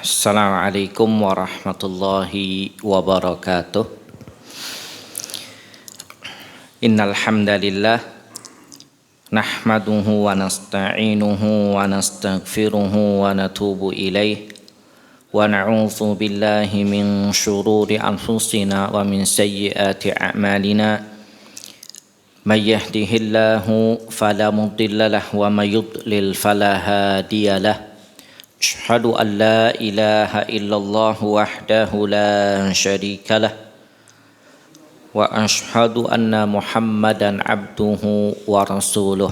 Assalamualaikum warahmatullahi wabarakatuh. Innal hamdalillah nahmaduhu wa nasta'inuhu wa nastaghfiruhu wa natubu ilaih wa na'udzu billahi min syururi anfusina wa min sayyiati a'malina. May yahdihillahu fala mudilla lahu wa may yudlil fala hadiya lahu. Asyhadu an la ilaha illallah wahdahu la syarika lah wa asyhadu anna Muhammadan abduhu wa rasuluh.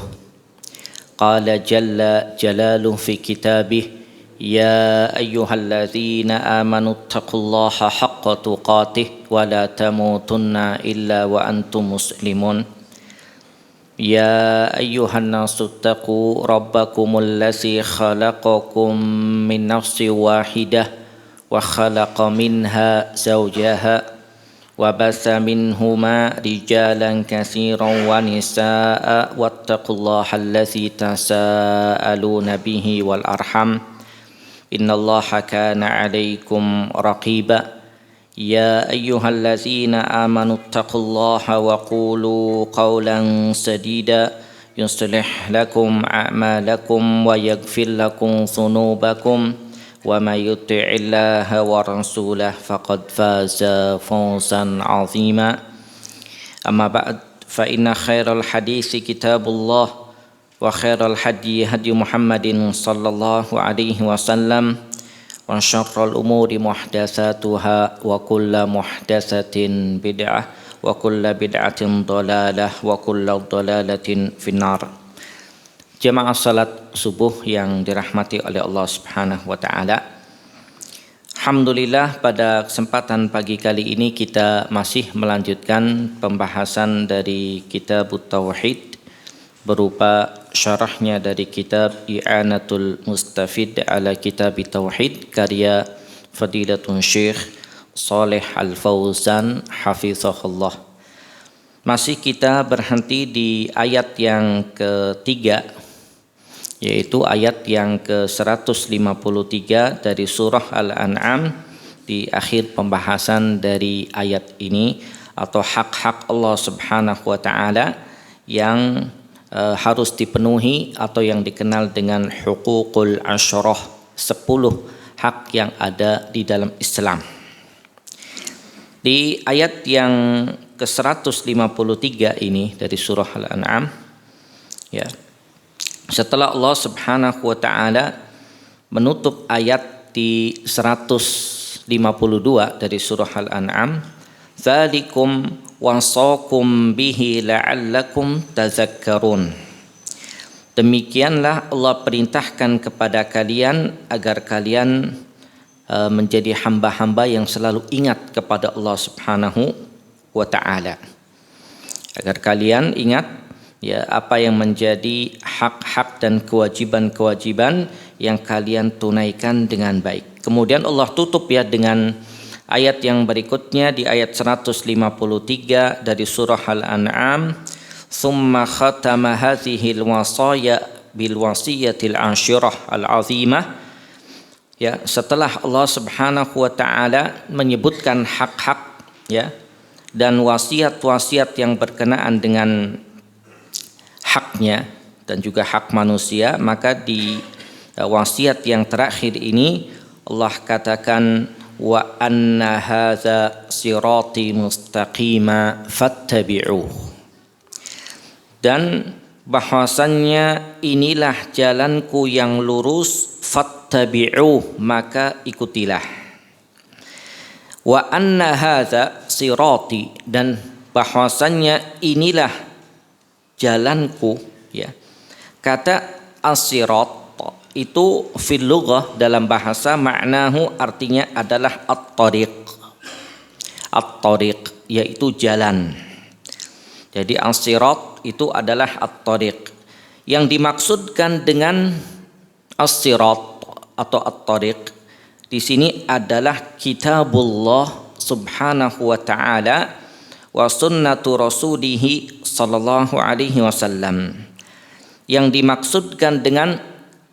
Qala jalla jalaluhu fi kitabih, ya ayyuhalladzina amanu taqullaha haqqa tuqatih wa la tamutunna illa wa antum muslimun. Ya ayyuhan nasu taqu rabbakumul ladzi khalaqakum min nafsin wahidah wa khalaqa minha zawjaha wa basa minhuma rijalan katsiran wa nisaa'a wattaqullaha alladzi tasaaluna bihi wal arham innallaha kana 'alaikum raqiba. Ya ayyuhallazina amanu taqullaha wa qulu qawlan sadida yuslih lakum a'malakum wa yaghfir lakum dhunubakum wa may yuti'illaha wa rasulahu faqad faza fawzan 'azima. Amma ba'd, fa inna khairal hadisi kitabullah wa khairal hadi hadi Muhammadin sallallahu alaihi wasallam wa syarrul umuri muhdatsatuha wa kullu muhdatsatin bid'ah wa kullu bid'atin dhalalah wa kullu dhalalatin finnar. Jemaah salat subuh yang dirahmati oleh Allah Subhanahu wa taala. Alhamdulillah, pada kesempatan pagi kali ini kita masih melanjutkan pembahasan dari Kitabut Tauhid berupa syarahnya dari kitab I'anatul Mustafid ala Kitab Tauhid karya Fadilatun Syekh Shalih Al-Fauzan hafizahullah. Masih kita berhenti di ayat yang ketiga, yaitu ayat yang ke-153 dari surah Al-An'am. Di akhir pembahasan dari ayat ini, atau hak-hak Allah Subhanahu wa taala yang harus dipenuhi atau yang dikenal dengan huququl asyarah, 10 hak yang ada di dalam Islam. Di ayat yang ke-153 ini dari surah Al-An'am, ya, setelah Allah Subhanahu wa taala menutup ayat di 152 dari surah Al-An'am, dzalikum wasaqum bihi la'allakum tazakkarun. Demikianlah Allah perintahkan kepada kalian agar kalian menjadi hamba-hamba yang selalu ingat kepada Allah Subhanahu wa taala. Agar kalian ingat ya apa yang menjadi hak-hak dan kewajiban-kewajiban yang kalian tunaikan dengan baik. Kemudian Allah tutup ya dengan ayat yang berikutnya di ayat 153 dari surah Al-An'am, "Tsumma khatama hadhil wasaya bil wasiyatil ashirah al-'azimah." Ya, setelah Allah Subhanahu wa taala menyebutkan hak-hak ya dan wasiat-wasiat yang berkenaan dengan haknya dan juga hak manusia, maka di wasiat yang terakhir ini Allah katakan, wa anna hadza sirati mustaqima fattabi'uh. Dan bahwasannya inilah jalanku yang lurus, fattabi'uh, maka ikutilah. Wa anna hadza sirati, dan bahwasannya inilah jalanku ya. Kata as-sirat itu fil lughah dalam bahasa maknahu artinya adalah at-tariq. At-tariq yaitu jalan. Jadi as-sirat itu adalah at-tariq. Yang dimaksudkan dengan as-sirat atau at-tariq di sini adalah kitabullah Subhanahu wa taala wa sunnatu rasulih sallallahu alaihi wasallam. Yang dimaksudkan dengan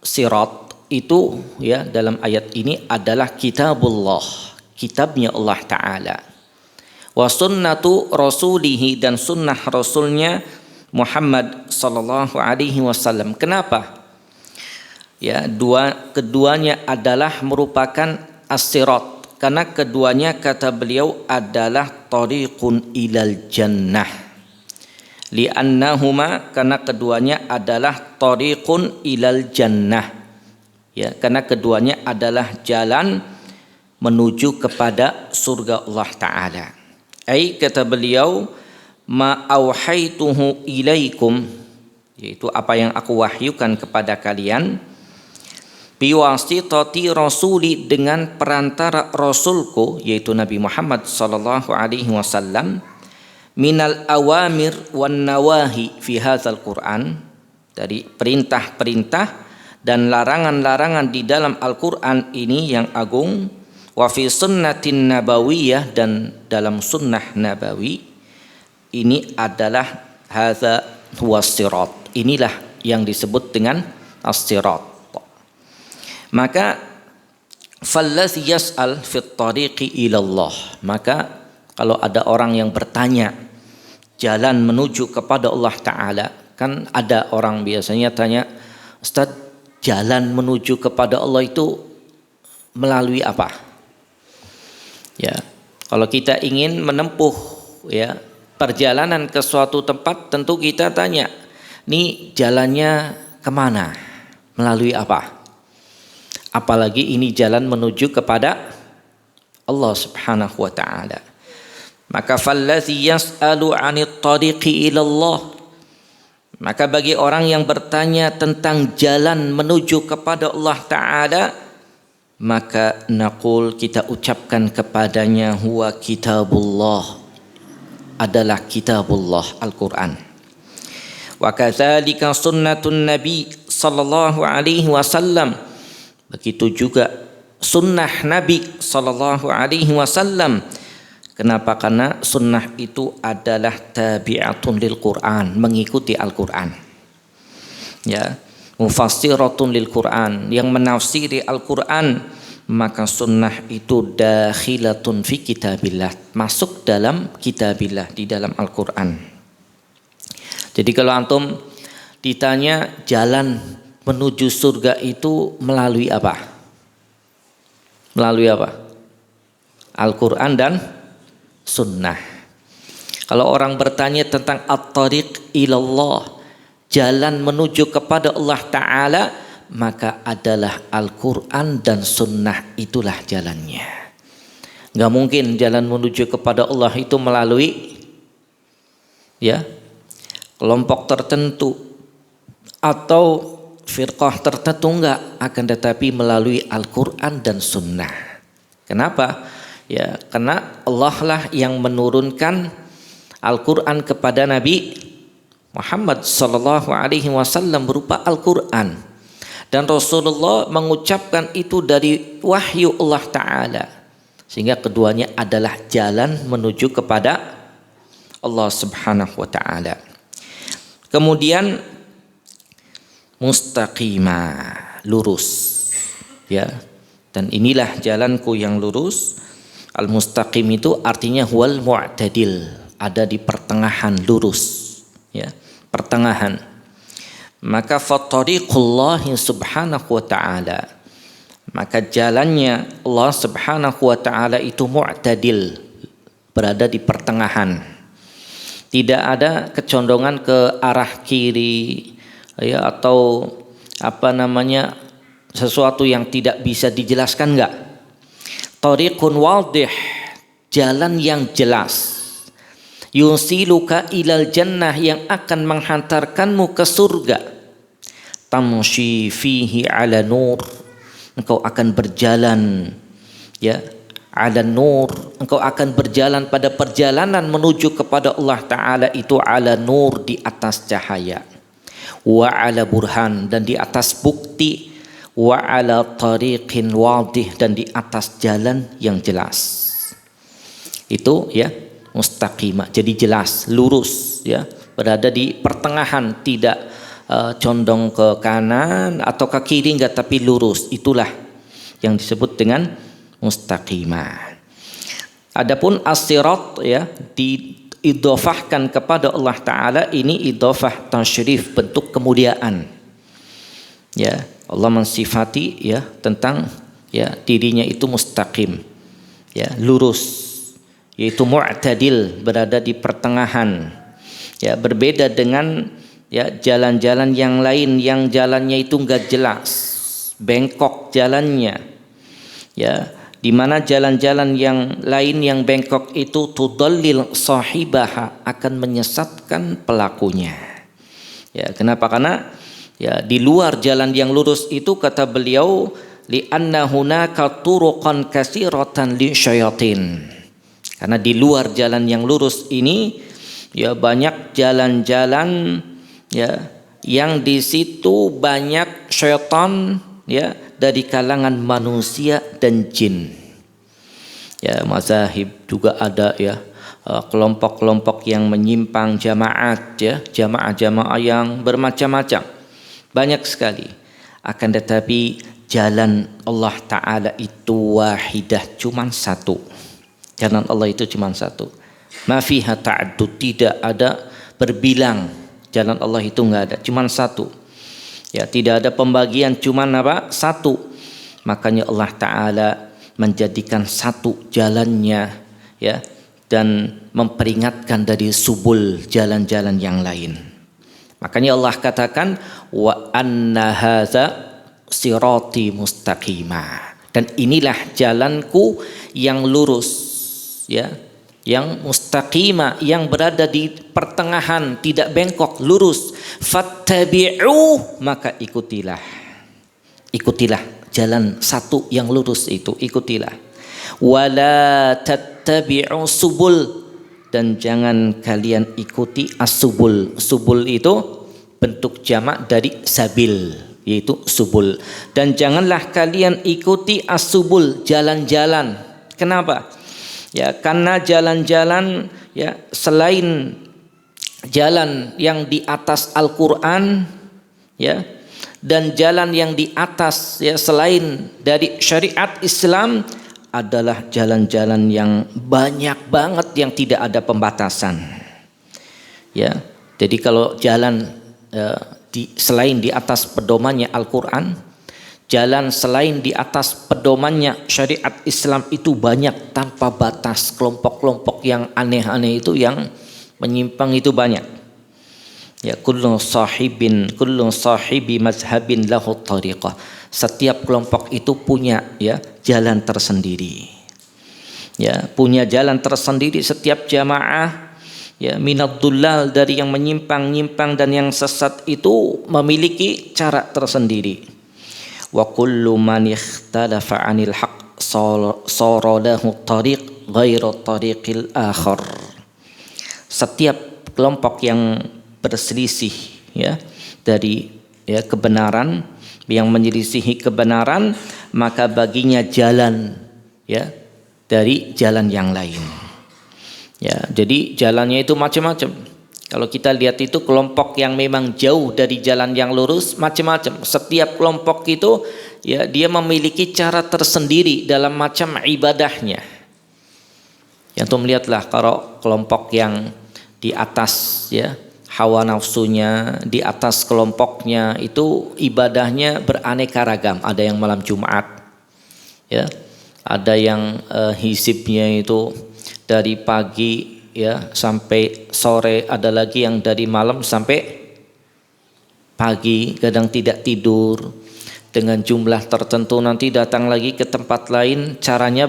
sirat itu ya dalam ayat ini adalah kitabullah, kitabnya Allah Ta'ala. Wa sunnatu rasulihi, dan sunnah rasulnya Muhammad sallallahu alaihi wasallam. Kenapa? Ya, keduanya adalah merupakan as-sirat, karena keduanya kata beliau adalah tariqun ilal jannah. Li'annahuma, karena keduanya adalah tariqun ilal jannah. Ya, karena keduanya adalah jalan menuju kepada surga Allah Ta'ala. Kata beliau, ma auhaituhu ilaikum, yaitu apa yang aku wahyukan kepada kalian, biwasitati rasuli, dengan perantara rasulku yaitu Nabi Muhammad sallallahu alaihi wasallam, minal awamir wan nawahi fi hadzal Qur'an, dari perintah-perintah dan larangan-larangan di dalam Al-Qur'an ini yang agung, wa fi sunnatin nabawiyah, dan dalam sunnah nabawi ini adalah hadza huwas sirat, inilah yang disebut dengan as-sirat. Maka fallazi yas'al fit tariqi ilallah, maka kalau ada orang yang bertanya jalan menuju kepada Allah Ta'ala, kan ada orang biasanya tanya, Ustaz, jalan menuju kepada Allah itu melalui apa? Ya, kalau kita ingin menempuh ya perjalanan ke suatu tempat, tentu kita tanya, ini jalannya kemana? Melalui apa? Apalagi ini jalan menuju kepada Allah Subhanahu wa Ta'ala. Maka fallazi yas'alu 'anit tariqi ilallah, maka bagi orang yang bertanya tentang jalan menuju kepada Allah Ta'ala, maka naqul, kita ucapkan kepadanya, huwa kitabullah, adalah kitabullah Al-Quran. Wa kadzalika sunnatun nabi sallallahu alaihi wasallam, begitu juga sunnah Nabi sallallahu alaihi wasallam. Kenapa? Karena sunnah itu adalah tabi'atun lil Quran, mengikuti Al-Quran. Ya, mufassiratun lil Quran, yang menafsiri Al-Quran, maka sunnah itu dakhilatun fi kitabillah, masuk dalam kitabillah, di dalam Al-Quran. Jadi kalau antum ditanya jalan menuju surga itu melalui apa? Melalui apa? Al-Quran dan sunnah. Kalau orang bertanya tentang at-tariq ilallah, jalan menuju kepada Allah Ta'ala, maka adalah Al-Quran dan sunnah, itulah jalannya. Gak mungkin jalan menuju kepada Allah itu melalui ya kelompok tertentu atau firqah tertentu, enggak, akan tetapi melalui Al-Quran dan sunnah. Kenapa? Ya, karena Allah lah yang menurunkan Al-Quran kepada Nabi Muhammad sallallahu alaihi wasallam berupa Al-Quran, dan Rasulullah mengucapkan itu dari wahyu Allah Ta'ala, sehingga keduanya adalah jalan menuju kepada Allah Subhanahu wa Ta'ala. Kemudian mustaqimah, lurus ya, dan inilah jalanku yang lurus. Al-mustaqim itu artinya huwal mu'tadil, ada di pertengahan, lurus ya, pertengahan. Maka fatariqullahi subhanahu wa ta'ala, maka jalannya Allah Subhanahu wa ta'ala itu mu'tadil, berada di pertengahan, tidak ada kecondongan ke arah kiri ya, atau apa namanya, sesuatu yang tidak bisa dijelaskan, enggak. Tariqun wadih, jalan yang jelas. Yusiluka ilal jannah, yang akan menghantarkanmu ke surga. Tamshi fihi ala nur, engkau akan berjalan ya ala nur, engkau akan berjalan pada perjalanan menuju kepada Allah Ta'ala itu ala nur, di atas cahaya, wa ala burhan, dan di atas bukti, wa ala tariqin wadih, dan di atas jalan yang jelas. Itu ya mustaqimah, jadi jelas, lurus ya, berada di pertengahan, tidak condong ke kanan atau ke kiri enggak, tapi lurus. Itulah yang disebut dengan mustaqimah. Adapun as-sirat ya diidhofahkan kepada Allah Ta'ala, ini idhofah tasyrif, bentuk kemuliaan. Ya, Allah mensifati ya tentang ya dirinya itu mustaqim, ya lurus, yaitu mu'tadil, berada di pertengahan. Ya, berbeda dengan ya jalan-jalan yang lain yang jalannya itu enggak jelas, bengkok jalannya. Ya, di mana jalan-jalan yang lain yang bengkok itu tudallil sahibaha, akan menyesatkan pelakunya. Ya, kenapa? Karena ya di luar jalan yang lurus itu, kata beliau, li'anna hunaka turuqan katsiratan lisyayatin. Karena di luar jalan yang lurus ini ya banyak jalan-jalan ya yang di situ banyak syaitan ya dari kalangan manusia dan jin. Ya, mazahib juga ada ya, kelompok-kelompok yang menyimpang, jamaat ya, jamaah-jamaah yang bermacam-macam. Banyak sekali. Akan tetapi jalan Allah Ta'ala itu wahidah, cuman satu. Jalan Allah itu cuman satu. Ma fiha ta'addud, tidak ada berbilang. Jalan Allah itu enggak ada, cuman satu. Ya, tidak ada pembagian, cuman apa? Satu. Makanya Allah Ta'ala menjadikan satu jalannya ya, dan memperingatkan dari subul, jalan-jalan yang lain. Makanya Allah katakan wa anna hadza sirati mustaqimah, dan inilah jalanku yang lurus ya, yang mustaqimah, yang berada di pertengahan, tidak bengkok, lurus. Fattabi'u, maka ikutilah jalan satu yang lurus itu, ikutilah. Wala tattabi'u subul, dan jangan kalian ikuti as-subul. Subul itu bentuk jamak dari sabil, yaitu subul. Dan janganlah kalian ikuti as-subul, jalan-jalan. Kenapa? Ya, karena jalan-jalan ya selain jalan yang di atas Al-Qur'an ya, dan jalan yang di atas ya selain dari syariat Islam adalah jalan-jalan yang banyak banget yang tidak ada pembatasan. Ya, jadi kalau jalan selain di atas pedomannya Al-Qur'an, jalan selain di atas pedomannya syariat Islam itu banyak tanpa batas. Kelompok-kelompok yang aneh-aneh itu, yang menyimpang itu banyak. Ya, kullu sahibi mazhabin lahu tariqah. Setiap kelompok itu punya ya jalan tersendiri. Ya, punya jalan tersendiri setiap jamaah ya, minad dullal, dari yang menyimpang-nyimpang dan yang sesat itu memiliki cara tersendiri. Wa kullu man ikhtalafa 'anil haqq sara lahu tariq ghairu tariqil akhar. Setiap kelompok yang berselisih ya dari ya kebenaran, yang menyelisihi kebenaran, maka baginya jalan ya dari jalan yang lain. Ya, jadi jalannya itu macam-macam. Kalau kita lihat itu kelompok yang memang jauh dari jalan yang lurus, macam-macam. Setiap kelompok itu ya dia memiliki cara tersendiri dalam macam ibadahnya. Yang tuh melihatlah kalau kelompok yang di atas ya hawa nafsunya, di atas kelompoknya itu ibadahnya beraneka ragam. Ada yang malam Jumat ya, ada yang hizibnya itu dari pagi ya sampai sore, ada lagi yang dari malam sampai pagi, kadang tidak tidur dengan jumlah tertentu, nanti datang lagi ke tempat lain, caranya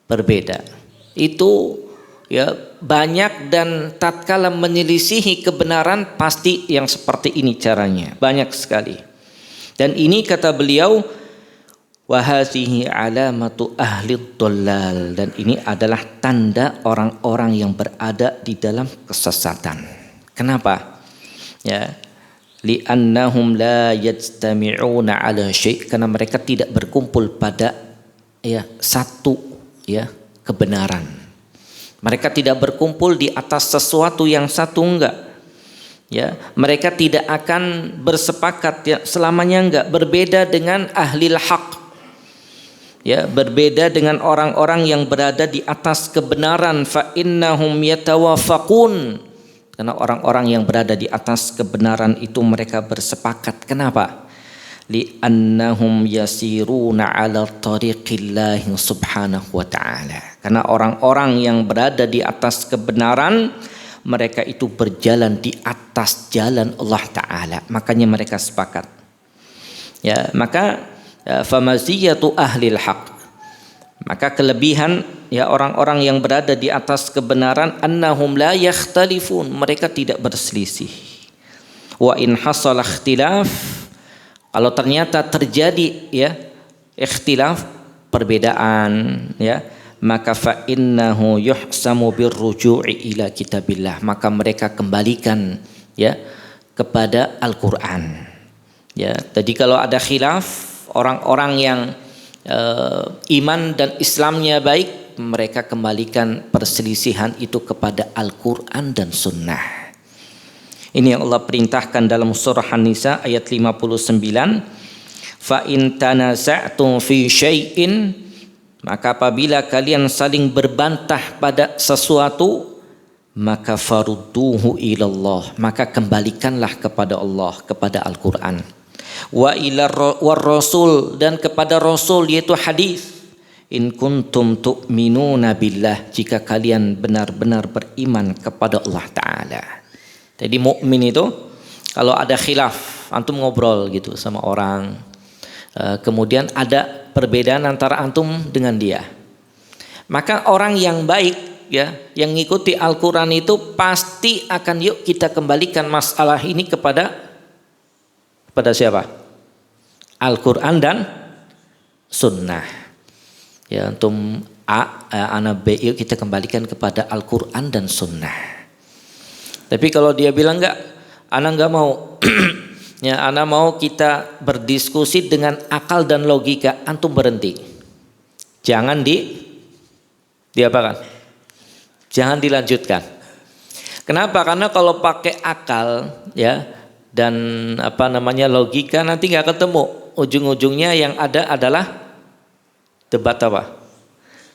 berbeda. Itu ya banyak, dan tatkala menyelisihi kebenaran pasti yang seperti ini caranya, banyak sekali. Dan ini kata beliau wa hazihi alamatu ahli dhallal, dan ini adalah tanda orang-orang yang berada di dalam kesesatan. Kenapa? Ya, li'annahum la yajtami'una 'ala syai', karena mereka tidak berkumpul pada ya satu ya kebenaran. Mereka tidak berkumpul di atas sesuatu yang satu, enggak. Ya, mereka tidak akan bersepakat ya, selamanya enggak, berbeda dengan ahlil haq. Ya, berbeda dengan orang-orang yang berada di atas kebenaran, fa innahum yatawafaqun. Karena orang-orang yang berada di atas kebenaran itu mereka bersepakat. Kenapa? Li'annahum yasiruna 'ala tariqillahi subhanahu wa ta'ala. Karena orang-orang yang berada di atas kebenaran, mereka itu berjalan di atas jalan Allah Ta'ala. Makanya mereka sepakat. Ya, maka famaziyatu ahlil haq. Maka kelebihan ya orang-orang yang berada di atas kebenaran, annahum la yakhtalifun, mereka tidak berselisih. Wa in hasala ikhtilaf, kalau ternyata terjadi ya ikhtilaf, perbedaan ya, maka fa innahu yuhsamu birruju'i ila kitabillah, maka mereka kembalikan ya kepada Al-Qur'an. Ya, jadi kalau ada khilaf, orang-orang yang iman dan Islamnya baik, mereka kembalikan perselisihan itu kepada Al-Qur'an dan Sunnah. Ini yang Allah perintahkan dalam surah An-Nisa ayat 59. Fa in tanaza'tum fi syai'in, maka apabila kalian saling berbantah pada sesuatu, maka farudduhu ilallah, maka kembalikanlah kepada Allah, kepada Al-Qur'an. Wa ila war rasul, dan kepada Rasul, yaitu hadis. In kuntum tu'minuna billah, jika kalian benar-benar beriman kepada Allah Ta'ala. Jadi mukmin itu kalau ada khilaf, antum ngobrol gitu sama orang, kemudian ada perbedaan antara antum dengan dia, maka orang yang baik ya, yang ngikuti Al-Quran itu pasti akan, yuk kita kembalikan masalah ini kepada siapa? Al-Quran dan Sunnah. Ya, antum A, ana B, yuk kita kembalikan kepada Al-Quran dan Sunnah. Tapi kalau dia bilang enggak, ana enggak mau, ya ana mau kita berdiskusi dengan akal dan logika, antum berhenti. Jangan diapakan? Jangan dilanjutkan. Kenapa? Karena kalau pakai akal ya dan logika, nanti nggak ketemu. Ujung-ujungnya yang ada adalah debat apa?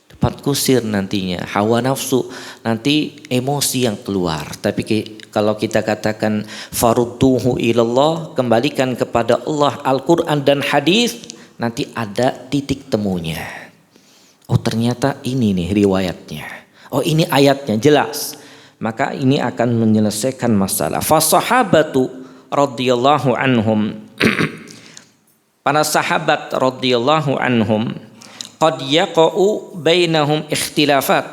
Debat kusir nantinya, hawa nafsu, nanti emosi yang keluar. Tapi kalau kita katakan farudduhu ilallah, kembalikan kepada Allah, Al-Quran dan hadis, nanti ada titik temunya. Oh ternyata ini nih riwayatnya, oh ini ayatnya jelas, maka ini akan menyelesaikan masalah. Fasahabatu radhiyallahu anhum, para sahabat radhiyallahu anhum, qad yaqa'u bainahum ikhtilafat,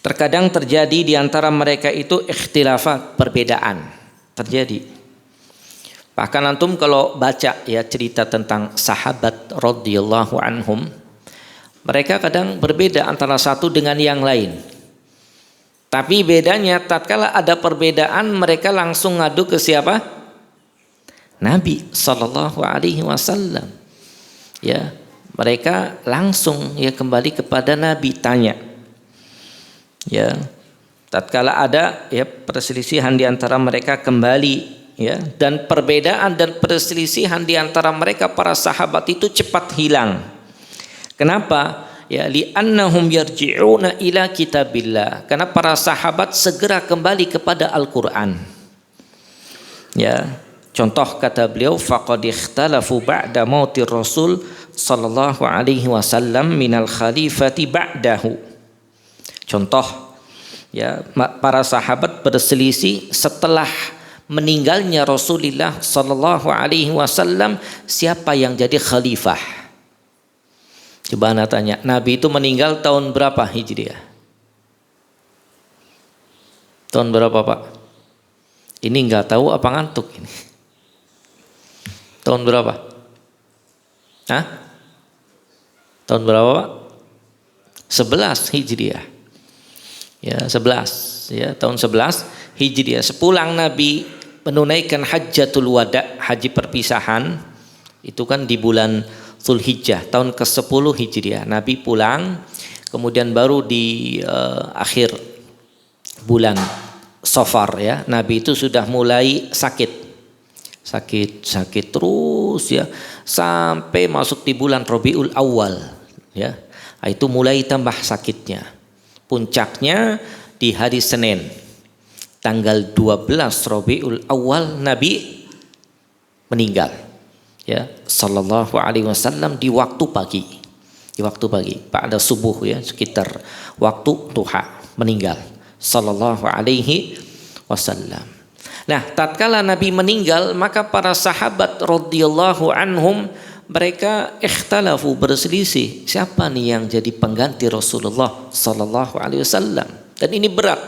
terkadang terjadi di antara mereka itu ikhtilafat, perbedaan terjadi. Bahkan antum kalau baca ya cerita tentang sahabat radhiyallahu anhum, mereka kadang berbeda antara satu dengan yang lain. Tapi bedanya tatkala ada perbedaan, mereka langsung ngadu ke siapa? Nabi sallallahu alaihi wasallam. Ya, mereka langsung ya kembali kepada Nabi, tanya. Ya, tatkala ada ya perselisihan di antara mereka, kembali ya, dan perbedaan dan perselisihan di antara mereka para sahabat itu cepat hilang. Kenapa? Ya, li'annahum yarji'una ila kitabillah, karena para sahabat segera kembali kepada Al-Qur'an. Ya, contoh kata beliau, faqad ikhtalafu ba'da mautir Rasul sallallahu alaihi wasallam minal khalifati ba'dahu. Contoh ya, para sahabat berselisih setelah meninggalnya Rasulullah sallallahu alaihi wasallam, siapa yang jadi khalifah. Coba anda tanya, Nabi itu meninggal tahun berapa Hijriah? Tahun berapa Pak? Ini nggak tahu apa ngantuk ini? Tahun berapa? Hah? Tahun berapa Pak? 11 Hijriah. Ya 11 ya, tahun 11 Hijriah. Sepulang Nabi menunaikan Hajjatul Wada, haji perpisahan, itu kan di bulan Dzulhijjah tahun ke-10 Hijriah. Nabi pulang, kemudian baru di akhir bulan Safar ya, Nabi itu sudah mulai sakit terus ya sampai masuk di bulan Rabiul Awal ya. Itu mulai tambah sakitnya. Puncaknya di hari Senin tanggal 12 Rabiul Awal Nabi meninggal ya sallallahu alaihi wasallam di waktu pagi. Pada subuh ya, sekitar waktu duha meninggal sallallahu alaihi wasallam. Nah, tatkala Nabi meninggal, maka para sahabat radhiyallahu anhum mereka ikhtalafu, berselisih, siapa nih yang jadi pengganti Rasulullah sallallahu alaihi wasallam. Dan ini berat.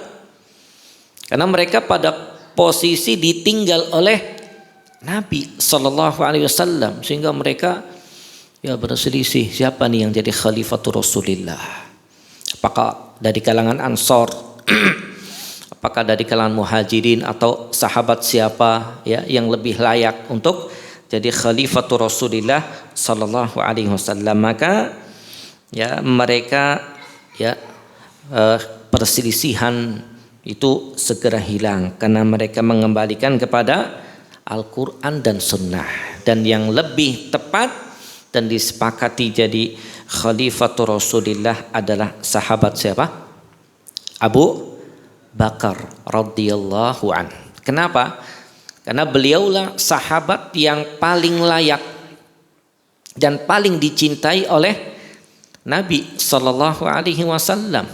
Karena mereka pada posisi ditinggal oleh Nabi sallallahu alaihi wasallam, sehingga mereka ya berselisih, siapa nih yang jadi khalifatul Rasulillah? Apakah dari kalangan Ansor, apakah dari kalangan Muhajirin, atau sahabat siapa ya yang lebih layak untuk jadi khalifatul Rasulillah sallallahu alaihi wasallam? Maka ya mereka ya perselisihan itu segera hilang karena mereka mengembalikan kepada Al-Quran dan Sunnah. Dan yang lebih tepat dan disepakati jadi khalifatul Rasulillah adalah sahabat siapa? Abu Bakar radhiyallahu an. Kenapa? Karena beliaulah sahabat yang paling layak dan paling dicintai oleh Nabi sallallahu alaihi wasallam.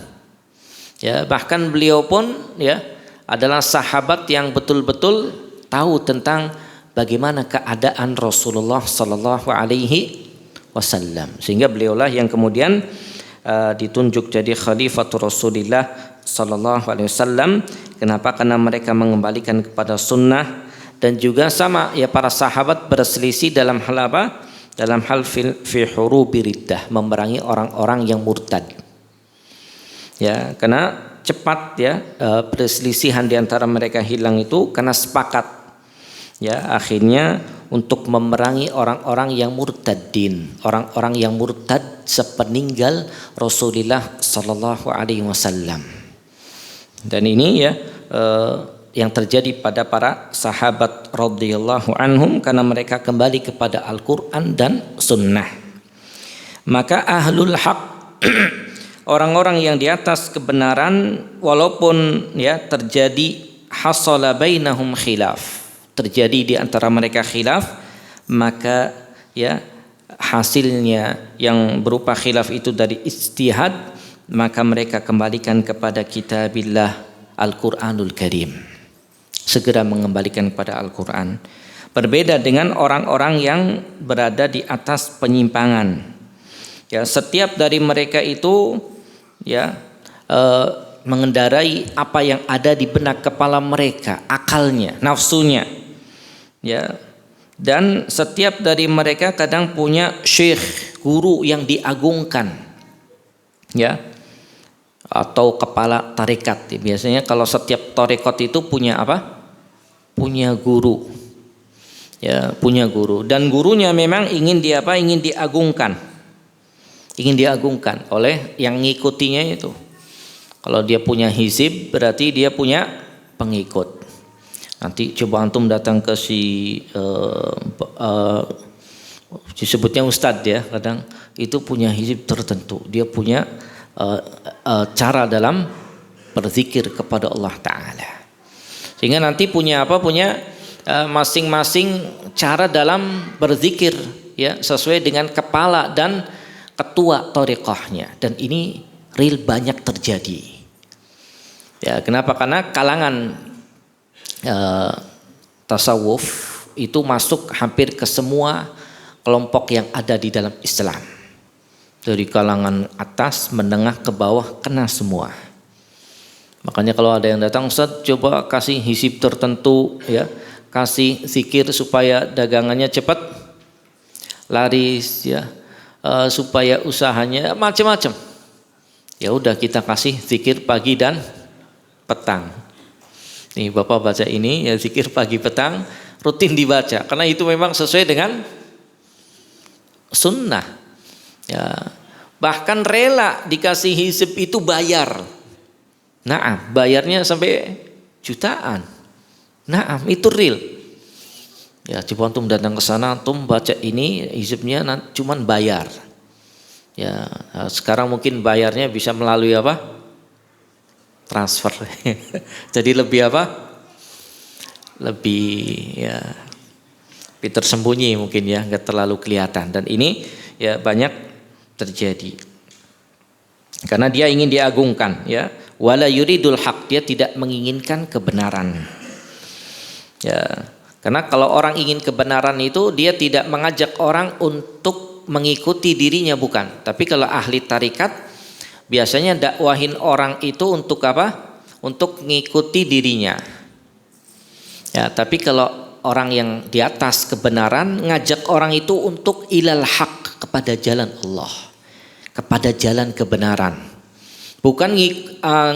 Ya, bahkan beliau pun ya adalah sahabat yang betul-betul tahu tentang bagaimana keadaan Rasulullah sallallahu alaihi wasallam, sehingga beliaulah yang kemudian ditunjuk jadi khalifatul Rasulillah sallallahu alaihi wasallam. Kenapa? Karena mereka mengembalikan kepada sunnah, dan juga sama ya para sahabat berselisih dalam hal apa? Dalam hal fi hurubi riddah, memerangi orang-orang yang murtad. Ya, karena cepat ya perselisihan di antara mereka hilang itu karena sepakat ya akhirnya untuk memerangi orang-orang yang murtadin, orang-orang yang murtad sepeninggal Rasulullah sallallahu alaihi wasallam. Dan ini ya yang terjadi pada para sahabat radhiyallahu anhum karena mereka kembali kepada Al-Qur'an dan Sunnah. Maka ahlul haq orang-orang yang di atas kebenaran, walaupun ya terjadi hasala bainahum khilaf, terjadi di antara mereka khilaf, maka ya hasilnya yang berupa khilaf itu dari ijtihad, maka mereka kembalikan kepada kitabillah Al-Qur'anul Karim, segera mengembalikan kepada Al-Qur'an. Berbeda dengan orang-orang yang berada di atas penyimpangan. Ya, setiap dari mereka itu ya mengendarai apa yang ada di benak kepala mereka, akalnya, nafsunya. Ya, dan setiap dari mereka kadang punya syekh, guru yang diagungkan, ya, atau kepala tarekat. Biasanya kalau setiap tarekat itu punya apa? Punya guru, ya, punya guru, dan gurunya memang ingin diagungkan, ingin diagungkan oleh yang ngikutinya itu. Kalau dia punya hizib, berarti dia punya pengikut. Nanti coba antum datang ke disebutnya ustadz ya, kadang itu punya hizib tertentu, dia punya cara dalam berzikir kepada Allah Ta'ala, sehingga nanti punya masing-masing cara dalam berzikir ya sesuai dengan kepala dan ketua thariqahnya. Dan ini real banyak terjadi ya. Kenapa? Karena kalangan tasawuf itu masuk hampir ke semua kelompok yang ada di dalam Islam, dari kalangan atas, menengah, ke bawah, kena semua. Makanya kalau ada yang datang, Ustaz coba kasih hizib tertentu ya, kasih zikir supaya dagangannya cepat laris ya, supaya usahanya macam-macam. Ya udah, kita kasih zikir pagi dan petang. Nih Bapak baca ini ya, zikir pagi petang rutin dibaca, karena itu memang sesuai dengan sunnah ya. Bahkan rela dikasih hizib itu bayar. Nah, bayarnya sampai jutaan. Nah, itu real. Ya, coba antum datang ke sana, antum baca ini hizibnya cuman bayar. Ya, sekarang mungkin bayarnya bisa melalui apa? Transfer. Jadi lebih apa? Lebih ya tersembunyi mungkin ya, nggak terlalu kelihatan. Dan ini ya banyak terjadi. Karena dia ingin diagungkan, ya. Wala yuridul haq, dia tidak menginginkan kebenaran. Ya, karena kalau orang ingin kebenaran itu dia tidak mengajak orang untuk mengikuti dirinya, bukan. Tapi kalau ahli tarikat biasanya dakwahin orang itu untuk apa? Untuk mengikuti dirinya. Ya, tapi kalau orang yang di atas kebenaran ngajak orang itu untuk ilal haq, kepada jalan Allah, kepada jalan kebenaran. Bukan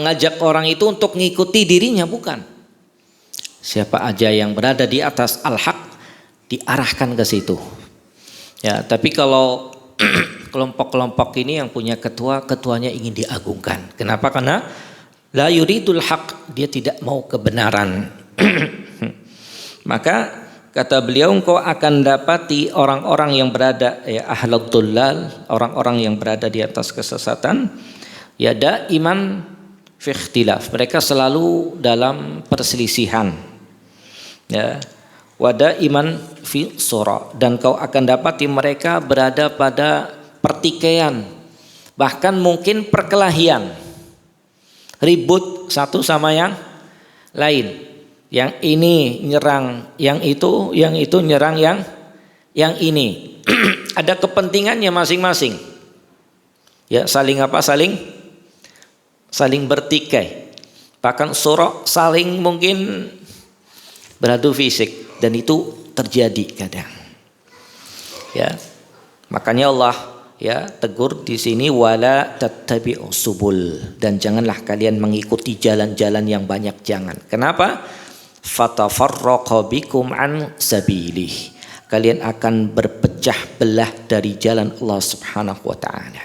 ngajak orang itu untuk mengikuti dirinya, bukan. Siapa aja yang berada di atas al-haq diarahkan ke situ. Ya, tapi kalau kelompok-kelompok ini yang punya ketua, ketuanya ingin diagungkan. Kenapa? Karena la yuridul haq, dia tidak mau kebenaran. Maka kata beliau, engkau akan dapati orang-orang yang berada ya ahlul dhullal, orang-orang yang berada di atas kesesatan, ya daiman fi ikhtilaf, mereka selalu dalam perselisihan. Ya, wada iman fi sura, dan kau akan dapati mereka berada pada pertikaian, bahkan mungkin perkelahian, ribut satu sama yang lain. Yang ini nyerang yang itu nyerang yang ini. Ada kepentingannya masing-masing. Ya, saling apa? Saling bertikai. Bahkan sura saling mungkin beradu fisik, dan itu terjadi kadang. Ya. Makanya Allah ya tegur di sini, wala tattabi'us subul, dan janganlah kalian mengikuti jalan-jalan yang banyak, jangan. Kenapa? Fatafarraqa bikum an sabilih. Kalian akan berpecah belah dari jalan Allah Subhanahu wa taala.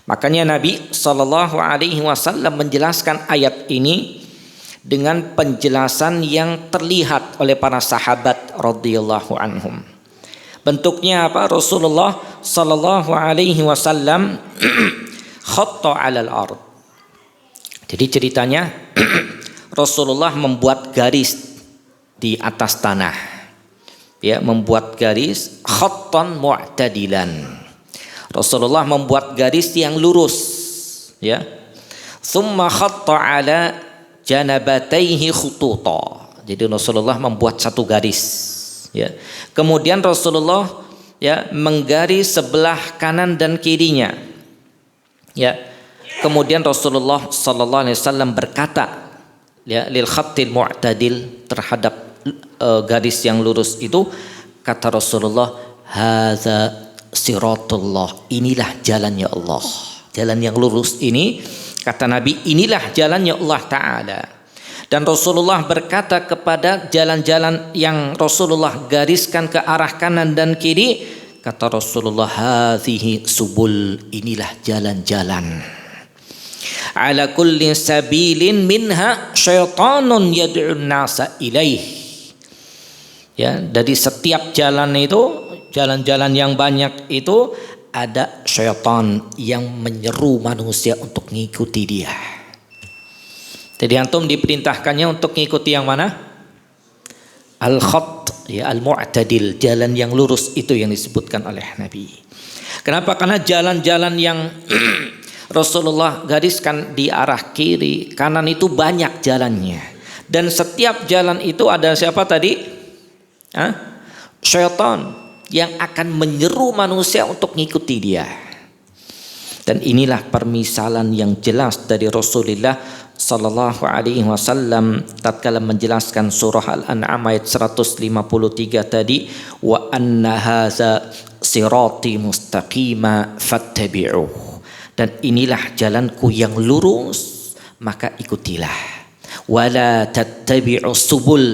Makanya Nabi sallallahu alaihi wasallam menjelaskan ayat ini dengan penjelasan yang terlihat oleh para sahabat radhiyallahu anhum. Bentuknya apa? Rasulullah sallallahu alaihi wasallam khatta 'alal ard. Jadi ceritanya Rasulullah membuat garis di atas tanah. Ya, membuat garis khattan mu'tadilan. Rasulullah membuat garis yang lurus, ya. Tsumma khatta 'ala janabataihi khututa. Jadi Rasulullah membuat satu garis, ya. Kemudian Rasulullah ya menggaris sebelah kanan dan kirinya. Ya. Kemudian Rasulullah sallallahu alaihi wasallam berkata, ya, lil khattil mu'tadil, terhadap garis yang lurus itu, kata Rasulullah, hadza siratullah, inilah jalannya Allah. Jalan yang lurus ini, kata Nabi, inilah jalannya Allah Ta'ala. Dan Rasulullah berkata kepada jalan-jalan yang Rasulullah gariskan ke arah kanan dan kiri, kata Rasulullah, hadhihi subul, inilah jalan-jalan. Ala kulli sabilin minha syaitanun yad'un nasa ilaih. Ya, dari setiap jalan itu, jalan-jalan yang banyak itu, ada syaitan yang menyeru manusia untuk mengikuti dia. Jadi antum diperintahkannya untuk mengikuti yang mana? Al-khatt, ya, al-mu'tadil, jalan yang lurus, itu yang disebutkan oleh Nabi. Kenapa? Karena jalan-jalan yang Rasulullah gariskan di arah kiri, kanan itu banyak jalannya. Dan setiap jalan itu ada siapa tadi? Syaitan yang akan menyeru manusia untuk mengikuti dia. Dan inilah permisalan yang jelas dari Rasulullah sallallahu alaihi wasallam tatkala menjelaskan surah Al-An'am ayat 153 tadi, wa anna hadza sirati mustaqima fattabi'uh, dan inilah jalanku yang lurus, maka ikutilah. Wala tattabi'us subul,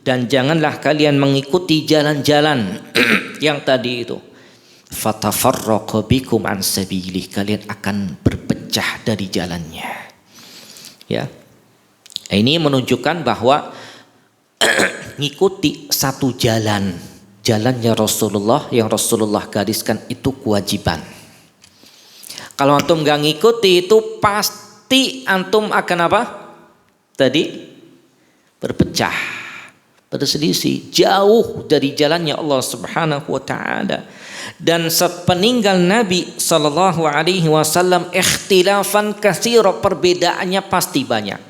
dan janganlah kalian mengikuti jalan-jalan yang tadi itu. Fatafarraqa bikum an sabilih, kalian akan berpecah dari jalannya. Ya. Ini menunjukkan bahwa ngikuti satu jalannya Rasulullah yang Rasulullah gariskan itu kewajiban. Kalau antum gak ngikuti itu pasti antum akan apa? Tadi berpecah, berselisih, jauh dari jalannya Allah Subhanahu wa taala. Dan sepeninggal Nabi sallallahu alaihi wasallam ikhtilafan katsira, perbedaannya pasti banyak.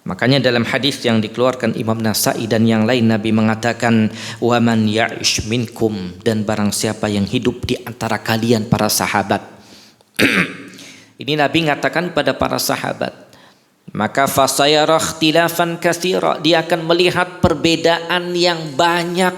Makanya dalam hadis yang dikeluarkan Imam Nasa'i dan yang lain, Nabi mengatakan, wa man ya'ish minkum, dan barang siapa yang hidup di antara kalian para sahabat. Ini Nabi mengatakan pada para sahabat, maka fasayara ikhtilafan katsira, dia akan melihat perbedaan yang banyak.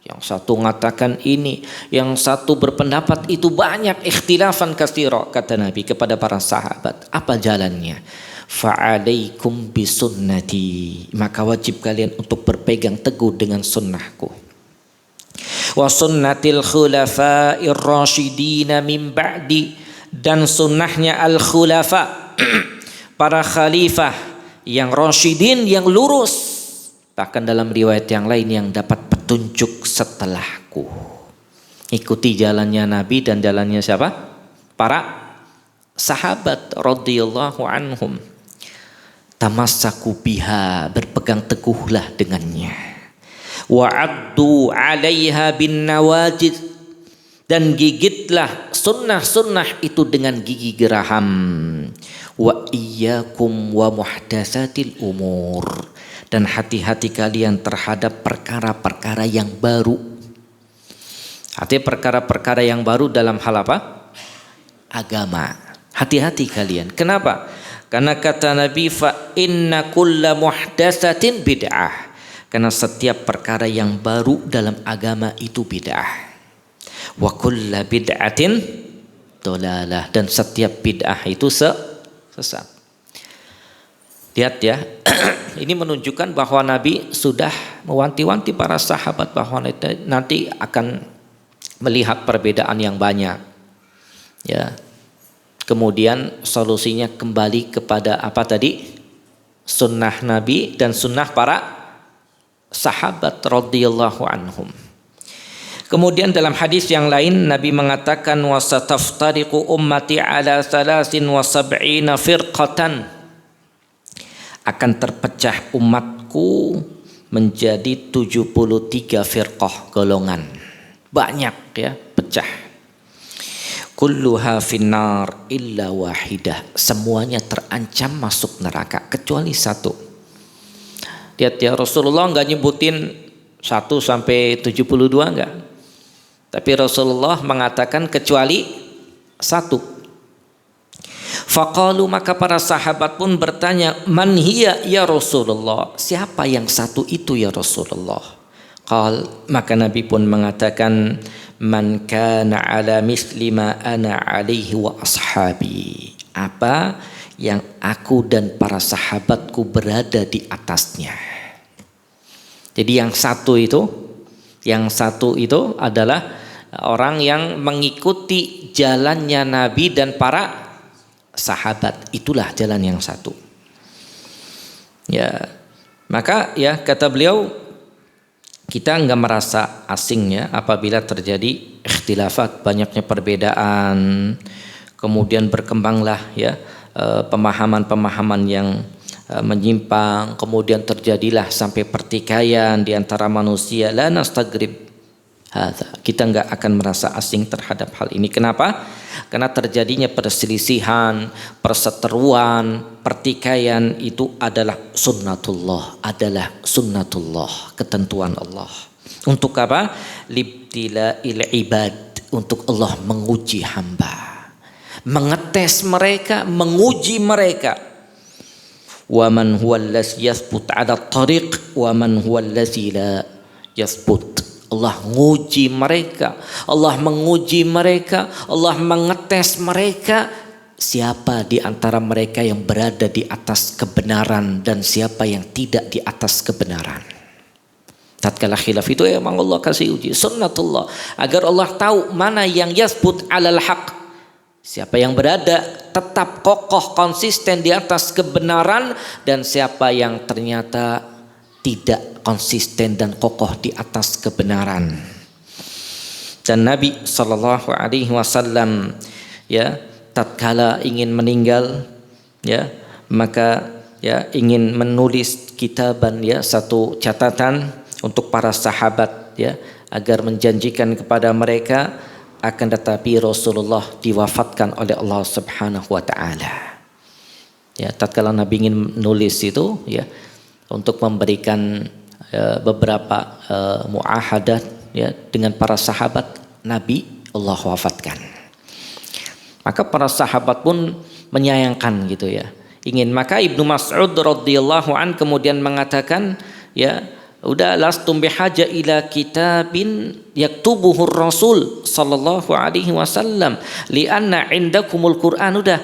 Yang satu mengatakan ini, yang satu berpendapat itu, banyak ikhtilafan katsira, kata Nabi kepada para sahabat. Apa jalannya? Fa'alaikum bisunnati, maka wajib kalian untuk berpegang teguh dengan sunnahku. Wa sunnatil khulafa'ir rasyidina min ba'di, dan sunnahnya al-khulafa, para khalifah yang rasyidin, yang lurus. Bahkan dalam riwayat yang lain, yang dapat petunjuk setelahku. Ikuti jalannya Nabi dan jalannya siapa? Para sahabat radhiyallahu anhum. Tamassaku biha, berpegang teguhlah dengannya. Wa'addu 'alaiha bin nawajid, dan gigitlah sunnah-sunnah itu dengan gigi geraham. Wa iyyakum wa muhdatsatil umur, dan hati-hati kalian terhadap perkara-perkara yang baru. Artinya perkara-perkara yang baru dalam hal apa? Agama. Hati-hati kalian. Kenapa? Karena kata Nabi, fa inna kulla muhdatsatin bid'ah, karena setiap perkara yang baru dalam agama itu bid'ah. Wa kulla bid'atin dolalah, dan setiap bid'ah itu sesat. Lihat ya, ini menunjukkan bahwa Nabi sudah mewanti-wanti para sahabat bahwa nanti akan melihat perbedaan yang banyak. Ya. Kemudian solusinya kembali kepada apa tadi? Sunnah Nabi dan sunnah para sahabat radhiyallahu anhum. Kemudian dalam hadis yang lain Nabi mengatakan, wasataftariqu ummati ala 73 firqatan, akan terpecah umatku menjadi 73 firqah, golongan. Banyak ya, pecah. Kulluha finnar illa wahidah, semuanya terancam masuk neraka kecuali satu. Lihat ya, Rasulullah enggak nyebutin 1 sampai 72 enggak. Tapi Rasulullah mengatakan kecuali 1. Faqalu, maka para sahabat pun bertanya, man hiya ya Rasulullah, siapa yang satu itu ya Rasulullah? Maka Nabi pun mengatakan, man kana ala misli ma ana alaihi wa ashabi, apa yang aku dan para sahabatku berada di atasnya. Jadi yang satu itu adalah orang yang mengikuti jalannya Nabi dan para sahabat, itulah jalan yang satu. Ya, maka ya kata beliau, kita enggak merasa asing ya apabila terjadi ikhtilafat, banyaknya perbedaan, kemudian berkembanglah ya pemahaman-pemahaman yang menyimpang, kemudian terjadilah sampai pertikaian di antara manusia. La nastagrib hadza, kita enggak akan merasa asing terhadap hal ini. Kenapa? Karena terjadinya perselisihan, perseteruan, pertikaian itu adalah sunnatullah, ketentuan Allah. Untuk apa? Libtila'il ibad, untuk Allah menguji hamba, mengetes mereka, menguji mereka. Wa man huwallazi yathbut 'ala tariq wa man huwallazi la yathbut. Allah menguji mereka, Allah mengetes mereka, siapa di antara mereka yang berada di atas kebenaran dan siapa yang tidak di atas kebenaran. Tatkala khilaf itu memang Allah kasih uji, sunnatullah, agar Allah tahu mana yang yasbut alal haq, Siapa yang berada tetap kokoh konsisten di atas kebenaran, dan siapa yang ternyata tidak konsisten dan kokoh di atas kebenaran. Dan Nabi sallallahu alaihi wasallam ya tatkala ingin meninggal ya, maka ya ingin menulis kitaban ya, satu catatan untuk para sahabat ya, agar menjanjikan kepada mereka, akan tetapi Rasulullah diwafatkan oleh Allah Subhanahu wa taala. Ya, tatkala Nabi ingin menulis itu ya, untuk memberikan beberapa muahadat ya dengan para sahabat, Nabi Allah wafatkan. Maka para sahabat pun menyayangkan gitu ya. Maka Ibnu Mas'ud radhiyallahu an kemudian mengatakan ya, udah lastum bihaja ila kitabin yaktubuhur Rasul sallallahu alaihi wasallam lianna indakumul Quran. Udah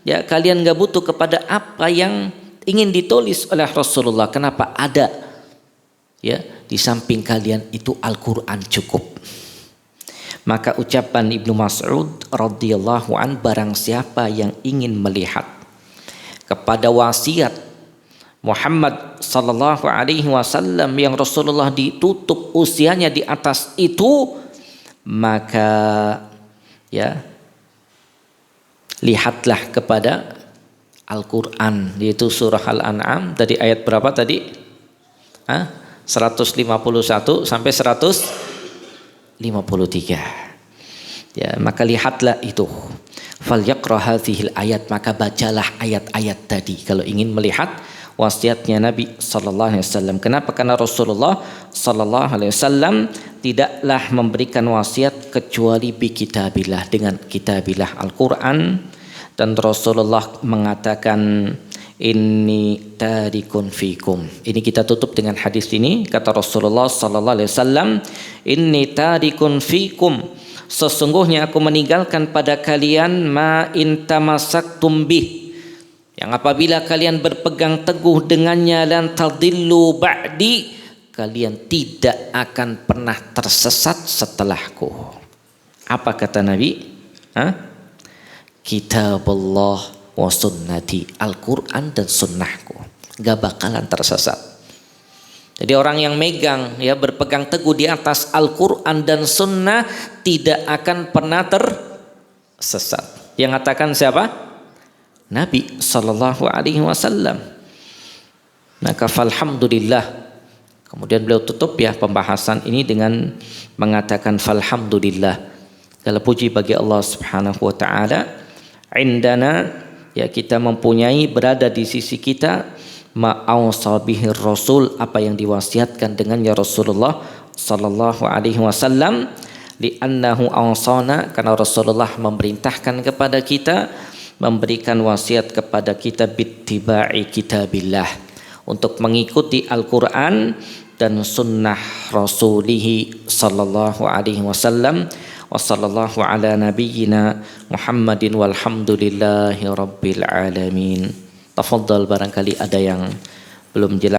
ya, kalian enggak butuh kepada apa yang ingin ditulis oleh Rasulullah. Kenapa? Ada ya di samping kalian itu Al-Quran cukup. Maka ucapan Ibnu Mas'ud radhiyallahu an, barang siapa yang ingin melihat kepada wasiat Muhammad sallallahu alaihi wasallam yang Rasulullah ditutup usianya di atas itu, maka ya lihatlah kepada Al-Quran, yaitu surah Al-An'am dari ayat berapa tadi? 151 sampai 153. Ya, maka lihatlah itu. Falyaqra hadhil ayat, maka bacalah ayat-ayat tadi kalau ingin melihat wasiatnya Nabi sallallahu alaihi wasallam. Kenapa? Karena Rasulullah sallallahu alaihi wasallam tidaklah memberikan wasiat kecuali bi kitabillah, dengan kitabillah Al-Qur'an, dan Rasulullah mengatakan inni tarikun fikum. Ini kita tutup dengan hadis ini, kata Rasulullah sallallahu alaihi wasallam, inni tarikun fikum, sesungguhnya aku meninggalkan pada kalian ma in tamassaktum bih, yang apabila kalian berpegang teguh dengannya, lan tadillu ba'di, kalian tidak akan pernah tersesat setelahku. Apa kata Nabi? Kitabullah wa sunnati, Al-Quran dan sunnahku, gak bakalan tersesat. Jadi orang yang megang ya, berpegang teguh di atas Al-Quran dan sunnah tidak akan pernah tersesat. Yang katakan siapa? Nabi sallallahu alaihi wasallam. Maka falhamdulillah. Kemudian beliau tutup ya pembahasan ini dengan mengatakan falhamdulillah, segala puji bagi Allah Subhanahu wa taala. Indana, ya kita mempunyai, berada di sisi kita, ma'ausa bihir Rasul, apa yang diwasiatkan dengannya Rasulullah sallallahu alaihi wasallam, li'annahu awsana, karena Rasulullah memerintahkan kepada kita, memberikan wasiat kepada kita bittiba'i kitabillah, untuk mengikuti Al-Quran dan sunnah Rasulihi sallallahu alaihi wasallam. Wa sallallahu ala nabiyyina Muhammadin walhamdulillahi rabbil alamin. Tafadhal, barangkali ada yang belum jelas.